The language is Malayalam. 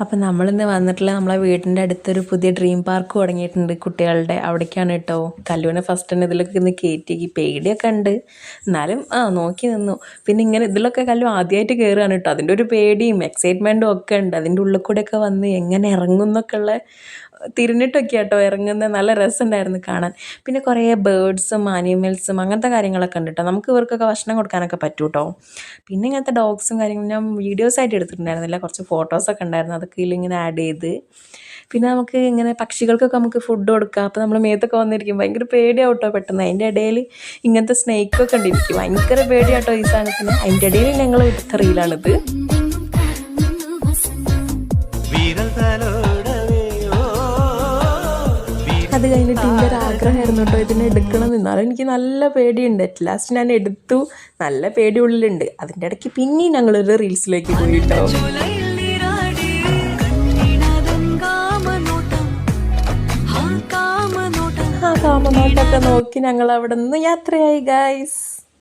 അപ്പം നമ്മളിന്ന് വന്നിട്ടുള്ള നമ്മളെ വീടിൻ്റെ അടുത്തൊരു പുതിയ ഡ്രീം പാർക്ക് തുടങ്ങിയിട്ടുണ്ട് കുട്ടികളുടെ. അവിടേക്കാണ് കേട്ടോ. കല്ലുവിനെ ഫസ്റ്റ് തന്നെ ഇതിലൊക്കെ ഇന്ന് കയറ്റി. പേടിയൊക്കെ ഉണ്ട്, എന്നാലും നോക്കി നിന്നു. പിന്നെ ഇങ്ങനെ ഇതിലൊക്കെ കല്ലു ആദ്യമായിട്ട് കയറുകയാണ് കേട്ടോ. അതിൻ്റെ ഒരു പേടിയും എക്സൈറ്റ്മെൻറ്റും ഒക്കെ ഉണ്ട്. അതിൻ്റെ ഉള്ളിൽ കൂടെയൊക്കെ വന്ന് എങ്ങനെ ഇറങ്ങും എന്നൊക്കെ ഉള്ള തിരിഞ്ഞിട്ടൊക്കെ കേട്ടോ ഇറങ്ങുന്നത്. നല്ല രസമുണ്ടായിരുന്നു കാണാൻ. പിന്നെ കുറേ ബേർഡ്സും ആനിമൽസും അങ്ങനത്തെ കാര്യങ്ങളൊക്കെ ഉണ്ട് കേട്ടോ. നമുക്ക് ഇവർക്കൊക്കെ ഭക്ഷണം കൊടുക്കാനൊക്കെ പറ്റും കേട്ടോ. പിന്നെ ഇങ്ങനത്തെ ഡോഗ്സും കാര്യങ്ങളും ഞാൻ വീഡിയോസായിട്ട് എടുത്തിട്ടുണ്ടായിരുന്നില്ല, കുറച്ച് ഫോട്ടോസൊക്കെ ഉണ്ടായിരുന്നു, അതൊക്കെ ഇതിലിങ്ങനെ ആഡ് ചെയ്ത്. പിന്നെ നമുക്ക് ഇങ്ങനെ പക്ഷികൾക്കൊക്കെ നമുക്ക് ഫുഡ് കൊടുക്കാം. അപ്പോൾ നമ്മൾ മേത്തൊക്കെ വന്നിരിക്കും, ഭയങ്കര പേടിയാവും കേട്ടോ പെട്ടെന്ന്. അതിൻ്റെ ഇടയിൽ ഇങ്ങനത്തെ സ്നേക്കൊക്കെ ഉണ്ടിരിക്കും, ഭയങ്കര പേടിയാട്ടോ ഈ സാധനത്തിന്. അതിൻ്റെ ഇടയിൽ ഞങ്ങൾ എടുത്ത റീലാണിത്. അത് കഴിഞ്ഞിട്ട് എൻ്റെ ഒരു ആഗ്രഹമായിരുന്നു കേട്ടോ ഇതിനെ എടുക്കണം. എന്നാലും എനിക്ക് നല്ല പേടിയുണ്ട്. അറ്റ് ലാസ്റ്റ് ഞാൻ എടുത്തു. നല്ല പേടി ഉള്ളിലുണ്ട്. അതിൻ്റെ ഇടയ്ക്ക് പിന്നെയും ഞങ്ങളൊരു റീൽസിലേക്ക് പോയി കേട്ടോ. ആ കാമനോട്ടൊക്കെ നോക്കി ഞങ്ങൾ അവിടെ നിന്ന് യാത്രയായി ഗൈസ്.